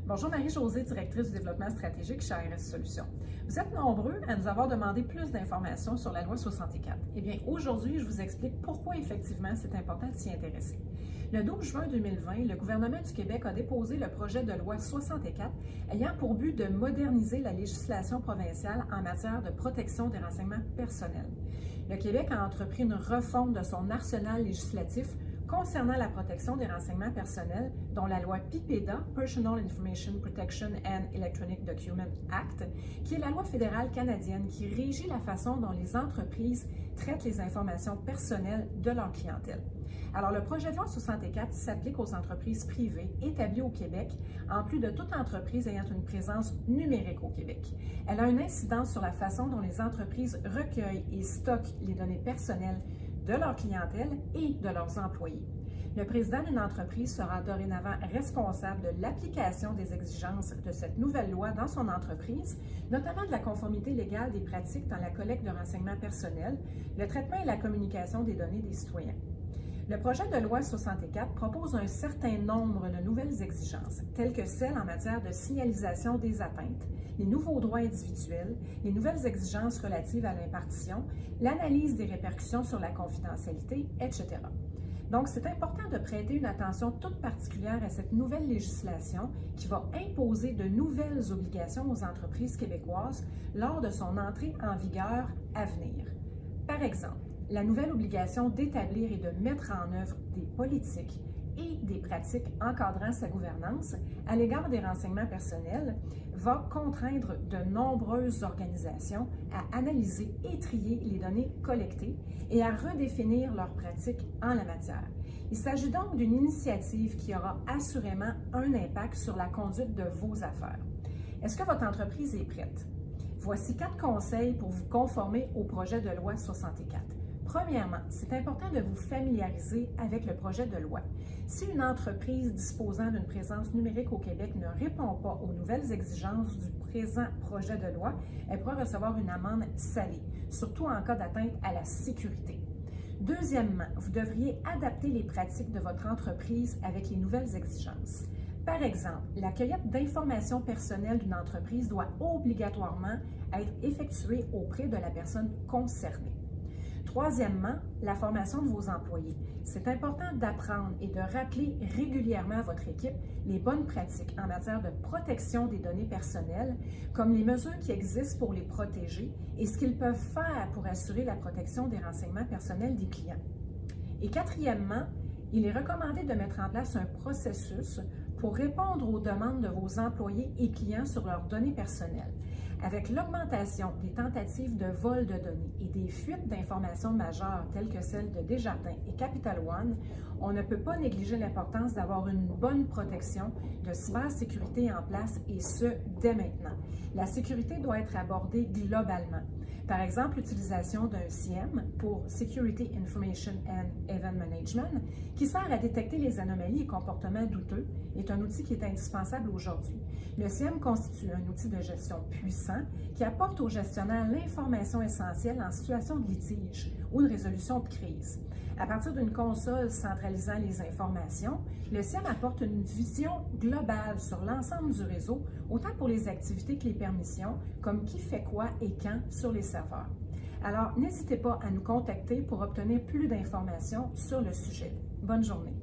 Bonjour Marie-Josée, directrice du développement stratégique chez ARS Solutions. Vous êtes nombreux à nous avoir demandé plus d'informations sur la loi 64. Eh bien, aujourd'hui, je vous explique pourquoi effectivement c'est important de s'y intéresser. Le 12 juin 2020, le gouvernement du Québec a déposé le projet de loi 64 ayant pour but de moderniser la législation provinciale en matière de protection des renseignements personnels. Le Québec a entrepris une refonte de son arsenal législatif concernant la protection des renseignements personnels, dont la loi PIPEDA, Personal Information Protection and Electronic Document Act, qui est la loi fédérale canadienne qui régit la façon dont les entreprises traitent les informations personnelles de leur clientèle. Alors, le projet de loi 64 s'applique aux entreprises privées établies au Québec, en plus de toute entreprise ayant une présence numérique au Québec. Elle a une incidence sur la façon dont les entreprises recueillent et stockent les données personnelles de leur clientèle et de leurs employés. Le président d'une entreprise sera dorénavant responsable de l'application des exigences de cette nouvelle loi dans son entreprise, notamment de la conformité légale des pratiques dans la collecte de renseignements personnels, le traitement et la communication des données des citoyens. Le projet de loi 64 propose un certain nombre de nouvelles exigences, telles que celles en matière de signalisation des atteintes, les nouveaux droits individuels, les nouvelles exigences relatives à l'impartition, l'analyse des répercussions sur la confidentialité, etc. Donc, c'est important de prêter une attention toute particulière à cette nouvelle législation qui va imposer de nouvelles obligations aux entreprises québécoises lors de son entrée en vigueur à venir. Par exemple, la nouvelle obligation d'établir et de mettre en œuvre des politiques et des pratiques encadrant sa gouvernance à l'égard des renseignements personnels va contraindre de nombreuses organisations à analyser et trier les données collectées et à redéfinir leurs pratiques en la matière. Il s'agit donc d'une initiative qui aura assurément un impact sur la conduite de vos affaires. Est-ce que votre entreprise est prête? Voici 4 conseils pour vous conformer au projet de loi 64. Premièrement, c'est important de vous familiariser avec le projet de loi. Si une entreprise disposant d'une présence numérique au Québec ne répond pas aux nouvelles exigences du présent projet de loi, elle pourra recevoir une amende salée, surtout en cas d'atteinte à la sécurité. Deuxièmement, vous devriez adapter les pratiques de votre entreprise avec les nouvelles exigences. Par exemple, la cueillette d'informations personnelles d'une entreprise doit obligatoirement être effectuée auprès de la personne concernée. Troisièmement, la formation de vos employés. C'est important d'apprendre et de rappeler régulièrement à votre équipe les bonnes pratiques en matière de protection des données personnelles, comme les mesures qui existent pour les protéger et ce qu'ils peuvent faire pour assurer la protection des renseignements personnels des clients. Et quatrièmement, il est recommandé de mettre en place un processus pour répondre aux demandes de vos employés et clients sur leurs données personnelles. Avec l'augmentation des tentatives de vol de données et des fuites d'informations majeures telles que celles de Desjardins et Capital One, on ne peut pas négliger l'importance d'avoir une bonne protection de cybersécurité en place et ce, dès maintenant. La sécurité doit être abordée globalement. Par exemple, l'utilisation d'un SIEM pour Security Information and Event Management, qui sert à détecter les anomalies et comportements douteux, est un outil qui est indispensable aujourd'hui. Le SIEM constitue un outil de gestion puissant qui apporte au gestionnaire l'information essentielle en situation de litige ou de résolution de crise. À partir d'une console centralisant les informations, le SIEM apporte une vision globale sur l'ensemble du réseau, autant pour les activités que les permissions, comme qui fait quoi et quand sur les serveurs. Alors, n'hésitez pas à nous contacter pour obtenir plus d'informations sur le sujet. Bonne journée.